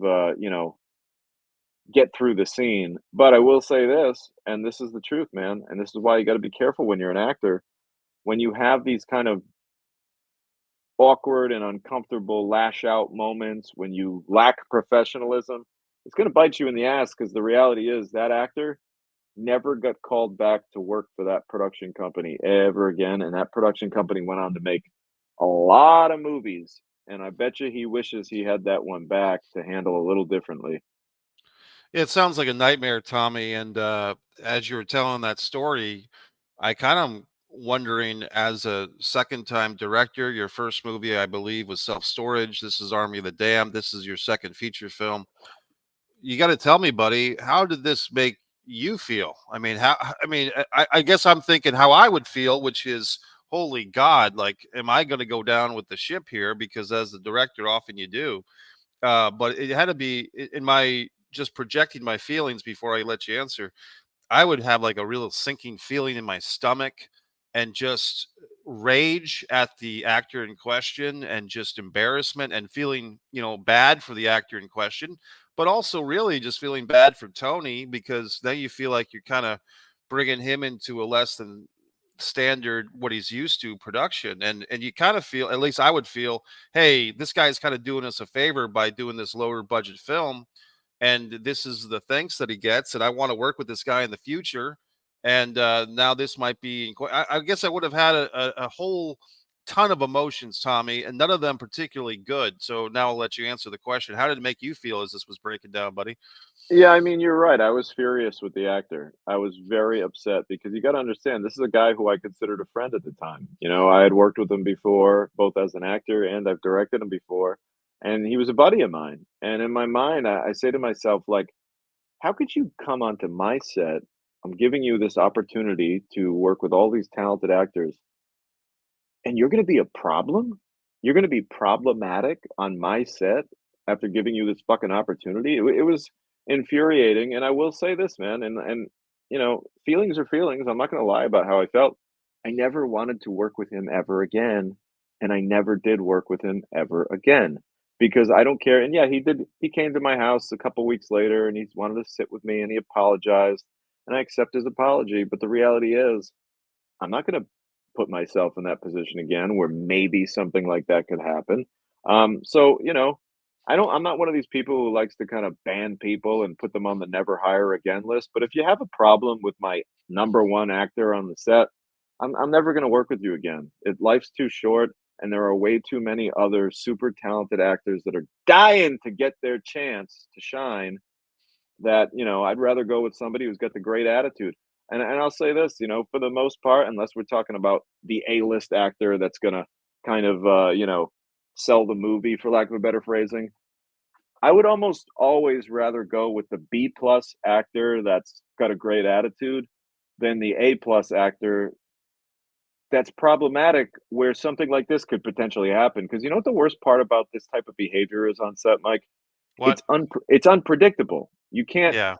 get through the scene. But I will say this, and this is the truth, man. And this is why you got to be careful when you're an actor. When you have these kind of awkward and uncomfortable lash out moments, when you lack professionalism, it's going to bite you in the ass because the reality is that actor never got called back to work for that production company ever again. And that production company went on to make a lot of movies. And I bet you he wishes he had that one back to handle a little differently. It sounds like a nightmare, Tommy. And as you were telling that story, I kind of wondering, as a second time director, your first movie, I believe, was Self Storage. This is Army of the Damned. This is your second feature film. You got to tell me, buddy, how did this make you feel? I mean, I guess I'm thinking how I would feel, which is, holy God, like, am I going to go down with the ship here? Because as the director, often you do. But it had to be in my just projecting my feelings before I let you answer. I would have like a real sinking feeling in my stomach and just rage at the actor in question and just embarrassment and feeling, bad for the actor in question, but also really just feeling bad for Tony because then you feel like you're kind of bringing him into a less than standard what he's used to production, and you kind of feel, at least I would feel, hey, this guy's kind of doing us a favor by doing this lower budget film, and this is the thanks that he gets, and I want to work with this guy in the future. And now this might be I guess I would have had a whole ton of emotions, Tommy, and none of them particularly good. So now I'll let you answer the question. How did it make you feel as this was breaking down, buddy? Yeah, I mean, you're right. I was furious with the actor. I was very upset because you got to understand, this is a guy who I considered a friend at the time. I had worked with him before, both as an actor and I've directed him before, and he was a buddy of mine. And in my mind, I say to myself, like, how could you come onto my set? I'm giving you this opportunity to work with all these talented actors, and you're gonna be a problem? You're gonna be problematic on my set after giving you this fucking opportunity? It was infuriating, and I will say this, man, and feelings are feelings. I'm not gonna lie about how I felt. I never wanted to work with him ever again, and I never did work with him ever again because I don't care. And yeah, he came to my house a couple weeks later, and he wanted to sit with me, and he apologized, and I accept his apology, but the reality is I'm not gonna put myself in that position again where maybe something like that could happen. So, I'm not one of these people who likes to kind of ban people and put them on the never hire again list, but if you have a problem with my number 1 actor on the set, I'm never gonna work with you again. Life's too short, and there are way too many other super talented actors that are dying to get their chance to shine that, I'd rather go with somebody who's got the great attitude. And I'll say this, for the most part, unless we're talking about the A-list actor that's gonna kind of, sell the movie, for lack of a better phrasing, I would almost always rather go with the B plus actor that's got a great attitude than the A plus actor that's problematic where something like this could potentially happen. Because you know what the worst part about this type of behavior is on set, Mike? What? It's unpredictable. Yeah.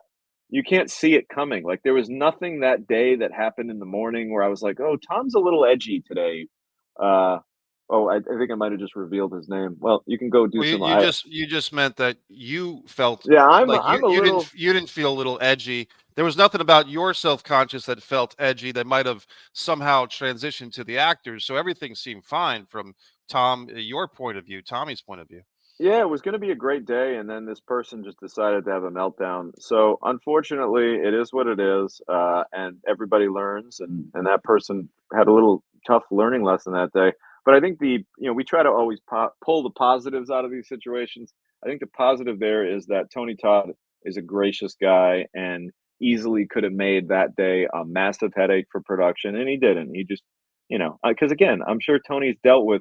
You can't see it coming. Like, there was nothing that day that happened in the morning where I was like, "Oh, Tom's a little edgy today." Uh, I think I might have just revealed his name. Well, you can go do Well, some you just meant that you felt Yeah, like I'm a little you didn't feel a little edgy. There was nothing about your self-conscious that felt edgy that might have somehow transitioned to the actors. So everything seemed fine from your point of view, Tommy's point of view. Yeah, it was gonna be a great day, and then this person just decided to have a meltdown. So, unfortunately, it is what it is, and everybody learns, and that person had a little tough learning lesson that day. But I think we try to always pull the positives out of these situations. I think the positive there is that Tony Todd is a gracious guy and easily could have made that day a massive headache for production, and he didn't. He just, because again, I'm sure Tony's dealt with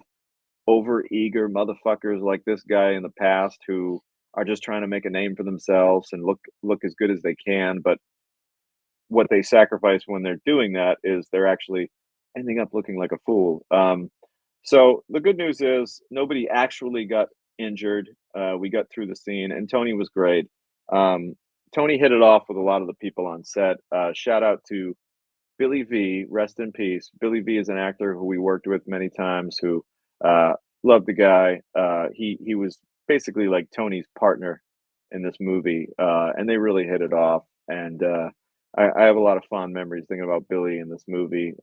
overeager motherfuckers like this guy in the past who are just trying to make a name for themselves and look as good as they can, but what they sacrifice when they're doing that is they're actually ending up looking like a fool. So the good news is nobody actually got injured. We got through the scene, and Tony was great. Um, Tony hit it off with a lot of the people on set. Shout out to Billy V, rest in peace. Billy V is an actor who we worked with many times, who uh, loved the guy. He was basically like Tony's partner in this movie, and they really hit it off. And I have a lot of fond memories thinking about Billy in this movie.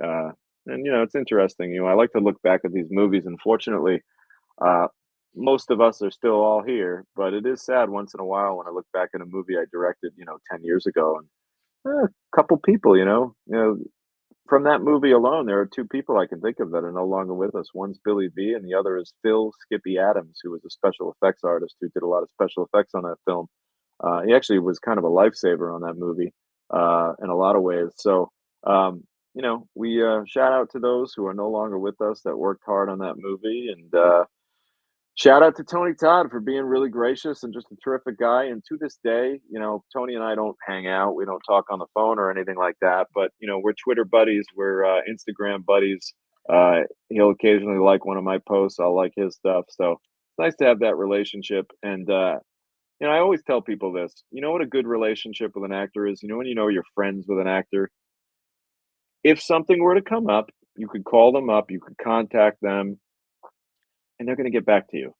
And it's interesting. I like to look back at these movies. Unfortunately, uh, most of us are still all here, but it is sad once in a while when I look back at a movie I directed, 10 years ago, and a couple people, from that movie alone, there are 2 people I can think of that are no longer with us. One's Billy V, and the other is Phil "Skippy" Adams, who was a special effects artist who did a lot of special effects on that film. He actually was kind of a lifesaver on that movie, in a lot of ways. So, we, shout out to those who are no longer with us that worked hard on that movie, and, shout out to Tony Todd for being really gracious and just a terrific guy. And to this day, Tony and I don't hang out. We don't talk on the phone or anything like that. But we're Twitter buddies. We're Instagram buddies. He'll occasionally like one of my posts. I'll like his stuff. So it's nice to have that relationship. And I always tell people this. You know what a good relationship with an actor is? When you're friends with an actor. If something were to come up, you could call them up. You could contact them and they're gonna get back to you.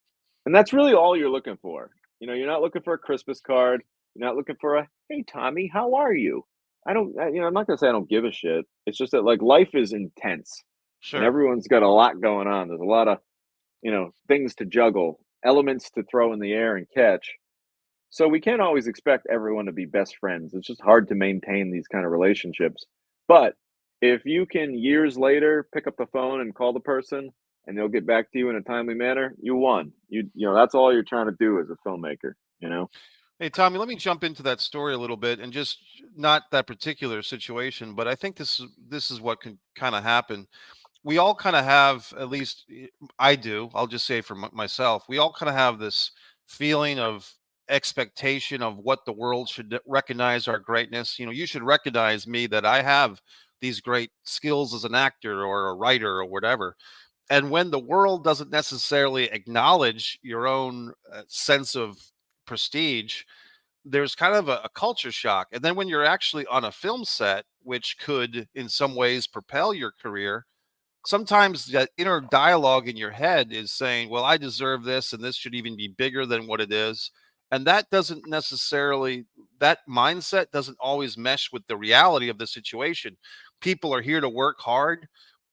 And that's really all you're looking for. You're not looking for a Christmas card. You're not looking for a, "Hey, Tommy, how are you?" I'm not gonna say I don't give a shit. It's just that, like, life is intense, and Sure. everyone's got a lot going on. There's a lot of, things to juggle, elements to throw in the air and catch. So we can't always expect everyone to be best friends. It's just hard to maintain these kind of relationships. But if you can years later pick up the phone and call the person and they'll get back to you in a timely manner, you won. That's all you're trying to do as a filmmaker. Hey, Tommy, let me jump into that story a little bit and just not that particular situation, but I think this is what can kind of happen. We all kind of have, at least I do, I'll just say for myself, we all kind of have this feeling of expectation of what the world should recognize our greatness. You should recognize me that I have these great skills as an actor or a writer or whatever. And when the world doesn't necessarily acknowledge your own sense of prestige, there's kind of a culture shock. And then when you're actually on a film set, which could in some ways propel your career, sometimes that inner dialogue in your head is saying, well, I deserve this and this should even be bigger than what it is. And that mindset doesn't always mesh with the reality of the situation. People are here to work hard.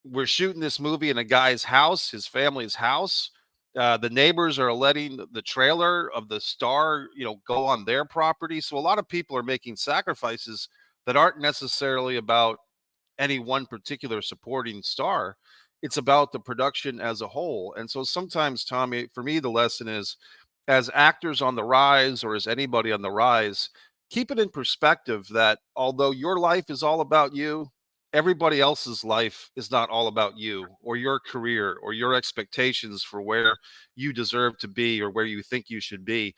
We're shooting this movie in a guy's house, his family's house. The neighbors are letting the trailer of the star, go on their property. So a lot of people are making sacrifices that aren't necessarily about any one particular supporting star. It's about the production as a whole. And so sometimes, Tommy, for me, the lesson is, as actors on the rise, or as anybody on the rise, keep it in perspective that although your life is all about you, everybody else's life is not all about you or your career or your expectations for where you deserve to be or where you think you should be.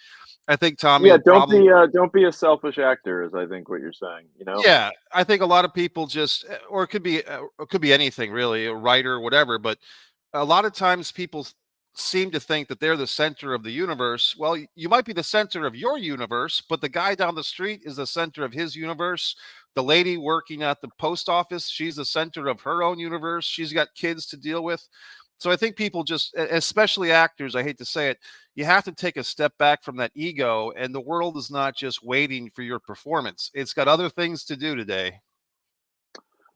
I think, Tommy, Yeah, the problem. don't be a selfish actor is I think what you're saying, you know? Yeah, I think a lot of people just, or it could be anything really, a writer, whatever. But a lot of times people seem to think that they're the center of the universe. Well, you might be the center of your universe, but the guy down the street is the center of his universe. The lady working at the post office, she's the center of her own universe. She's got kids to deal with. So I think people just, especially actors, I hate to say it, you have to take a step back from that ego, and the world is not just waiting for your performance. It's got other things to do today.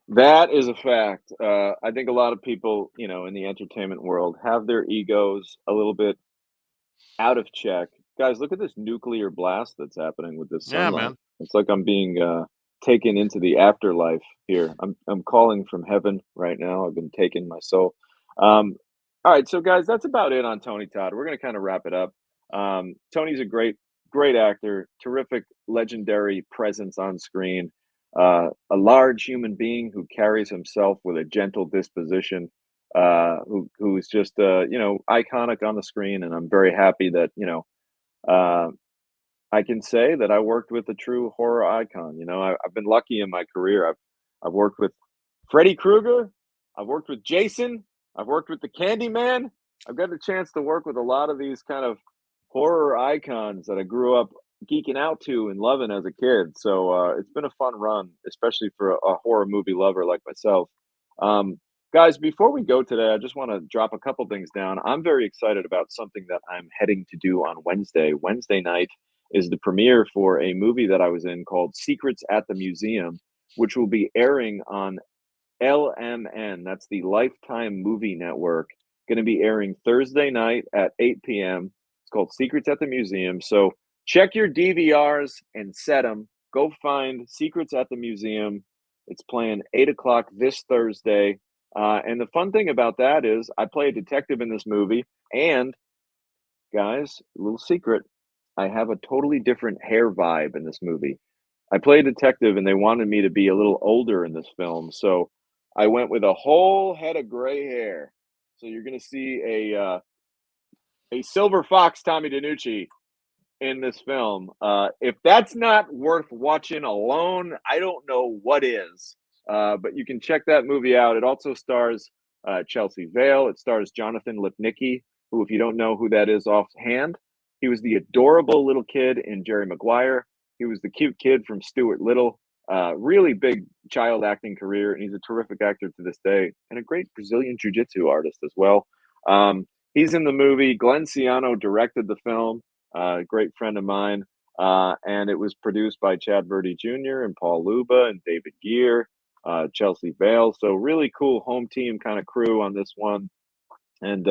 That is a fact. I think a lot of people, in the entertainment world have their egos a little bit out of check. Guys, look at this nuclear blast that's happening with this Yeah, sunlight. man. It's like I'm being taken into the afterlife here. I'm calling from heaven right now. I've been taking my soul. Um, all right, so guys, that's about it on Tony Todd. We're gonna kind of wrap it up. Tony's a great actor, terrific, legendary presence on screen. A large human being who carries himself with a gentle disposition, who is just iconic on the screen, and I'm very happy that uh, I can say that I worked with a true horror icon. I've been lucky in my career. I've worked with Freddy Krueger, I've worked with Jason, I've worked with the Candyman. I've got the chance to work with a lot of these kind of horror icons that I grew up geeking out to and loving as a kid. So it's been a fun run, especially for a horror movie lover like myself. Um, Guys, before we go today, I just want to drop a couple things down. I'm very excited about something that I'm heading to do on Wednesday. Wednesday night is the premiere for a movie that I was in called Secrets at the Museum, which will be airing on LMN. That's the Lifetime Movie Network. Going to be airing Thursday night at 8 p.m. It's called Secrets at the Museum. So check your DVRs and set them. Go find Secrets at the Museum. It's playing 8 o'clock this Thursday. And the fun thing about that is I play a detective in this movie. And guys, a little secret, I have a totally different hair vibe in this movie. I play a detective and they wanted me to be a little older in this film, so I went with a whole head of gray hair. So you're gonna see a silver fox Tommy DiNucci in this film. If that's not worth watching alone, I don't know what is. But you can check that movie out. It also stars Chelsea Vale. It stars Jonathan Lipnicki, who, if you don't know who that is offhand, he was the adorable little kid in Jerry Maguire. He was the cute kid from Stuart Little. Really big child acting career, and he's a terrific actor to this day, and a great Brazilian jiu-jitsu artist as well. He's in the movie. Glenn Ciano directed the film, a great friend of mine. And it was produced by Chad Verdi Jr. and Paul Luba and David Gear, Chelsea Vale. So really cool home team kind of crew on this one. And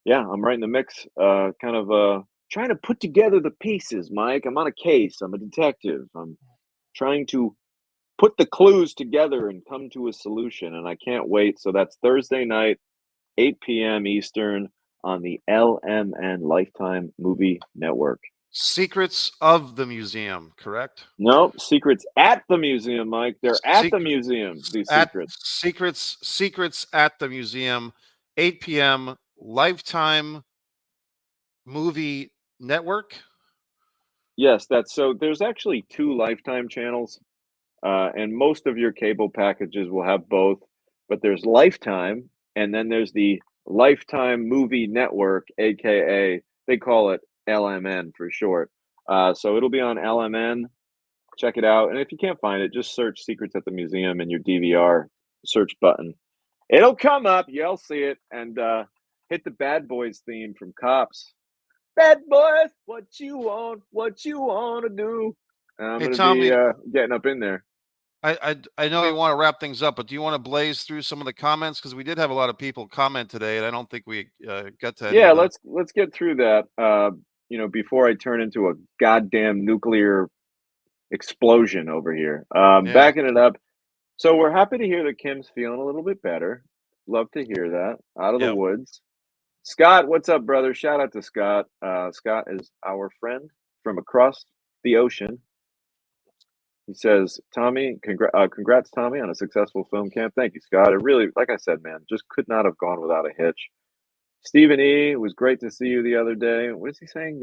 yeah, I'm right in the mix, kind of trying to put together the pieces, Mike. I'm on a case. I'm a detective. I'm trying to put the clues together and come to a solution. And I can't wait. So that's Thursday night, 8 p.m. Eastern on the LMN Lifetime Movie Network. Secrets of the museum, correct? No, secrets at the museum, Mike. They're at the Secret museum, these at secrets. secrets at the museum, 8 p.m. Lifetime Movie Network. Yes, that's so there's actually two Lifetime channels, and most of your cable packages will have both, but there's Lifetime, and then there's the Lifetime Movie Network, aka they call it LMN for short. So it'll be on LMN. Check it out, and if you can't find it, just search "Secrets at the Museum" in your DVR search button. It'll come up. You'll see it, and hit the Bad Boys theme from Cops. Bad boys, what you want? What you want to do? And I'm Hey, gonna be Tommy, getting up in there. I know you want to wrap things up, but do you want to blaze through some of the comments? Because we did have a lot of people comment today, and I don't think we got to any Yeah, of them. let's get through that. Before I turn into a goddamn nuclear explosion over here. Yeah. Backing it up. So we're happy to hear that Kim's feeling a little bit better. Love to hear that. Out of the Yep. woods. Scott, what's up, brother? Shout out to Scott. Scott is our friend from across the ocean. He says, Tommy, congrats, Tommy, on a successful film camp. Thank you, Scott. It really, like I said, man, just could not have gone without a hitch. Stephen E, it was great to see you the other day. What is he saying?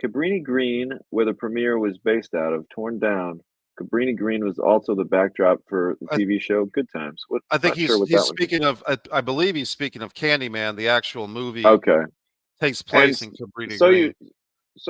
Cabrini Green, where the premiere was based out of, torn down. Cabrini Green was also the backdrop for the I TV show Good Times. What? I think Not sure what he's that one means. speaking of. I believe he's speaking of Candyman. The actual movie Okay, takes and place in Cabrini so Green.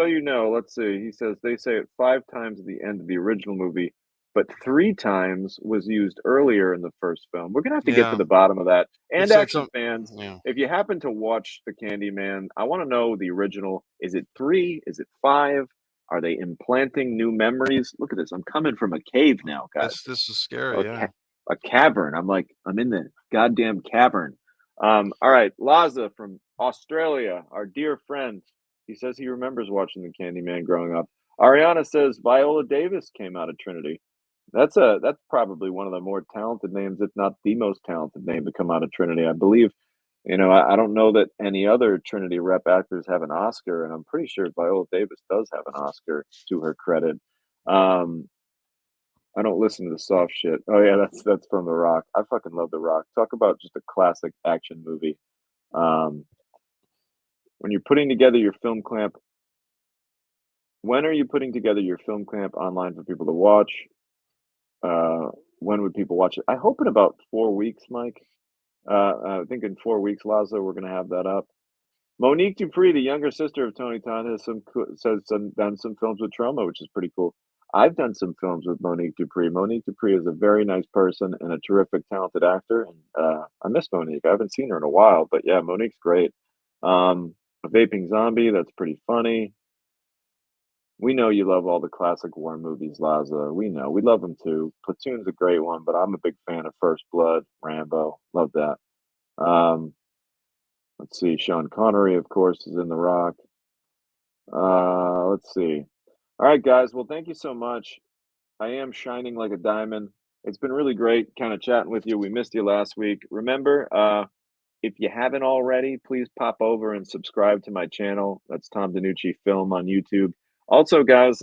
you know, let's see. He says they say it 5 times at the end of the original movie, but 3 times was used earlier in the first film. We're gonna have to get to Yeah, the bottom of that. And it's action a fans, yeah. if you happen to watch the Candyman, I want to know the original. Is it 3? Is it 5? Are they implanting new memories? Look at this. I'm coming from a cave now, guys. This is scary. A Yeah. a cavern. I'm in the goddamn cavern. All right, Laza from Australia, our dear friend. He says he remembers watching the Candyman growing up. Ariana says Viola Davis came out of Trinity. That's probably one of the more talented names, if not the most talented name to come out of Trinity. I believe, I don't know that any other Trinity rep actors have an Oscar, and I'm pretty sure Viola Davis does have an Oscar to her credit. Um, I don't listen to the soft shit. Oh yeah, that's from The Rock. I fucking love The Rock. Talk about just a classic action movie. Um, when you're putting together your film clamp, when are you putting together your film clamp online for people to watch? Uh, when would people watch it? I hope in about 4 weeks, Mike. I think in 4 weeks, Lazo, we're gonna have that up. Monique Dupree, the younger sister of Tony Todd, done some films with Trauma, which is pretty cool. I've done some films with Monique Dupree. Monique Dupree is a very nice person and a terrific, talented actor. And I miss Monique. I haven't seen her in a while, but yeah, Monique's great. A Vaping Zombie, that's pretty funny. We know you love all the classic war movies, Laza. We know. We love them too. Platoon's a great one, but I'm a big fan of First Blood, Rambo. Love that. Um, let's see. Sean Connery, of course, is in The Rock. Let's see. All right, guys. Well, thank you so much. I am shining like a diamond. It's been really great kind of chatting with you. We missed you last week. Remember, if you haven't already, please pop over and subscribe to my channel. That's Tom DiNucci Film on YouTube. Also, guys,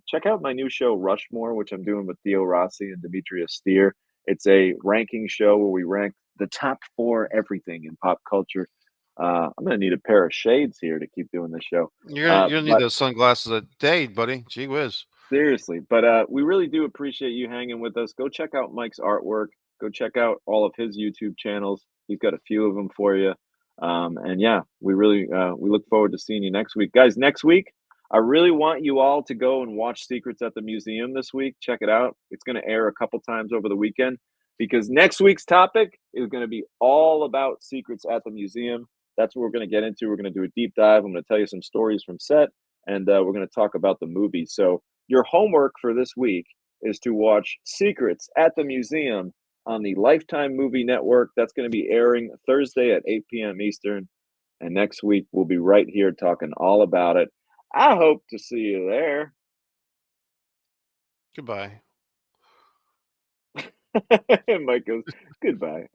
check out my new show, Rushmore, which I'm doing with Theo Rossi and Demetrius Steer. It's a ranking show where we rank the top 4 everything in pop culture. I'm going to need a pair of shades here to keep doing this show. You're gonna need But those sunglasses a day, buddy. Gee whiz. seriously, but we really do appreciate you hanging with us. Go check out Mike's artwork. Go check out all of his YouTube channels. He's got a few of them for you. And yeah, we look forward to seeing you next week, guys. Next week, I really want you all to go and watch Secrets at the Museum this week. Check it out. It's going to air a couple times over the weekend because next week's topic is going to be all about Secrets at the Museum. That's what we're going to get into. We're going to do a deep dive. I'm going to tell you some stories from set, and we're going to talk about the movie. So your homework for this week is to watch Secrets at the Museum on the Lifetime Movie Network. That's going to be airing Thursday at 8 p.m. Eastern. And next week, we'll be right here talking all about it. I hope to see you there. Goodbye. Mike goes, goodbye.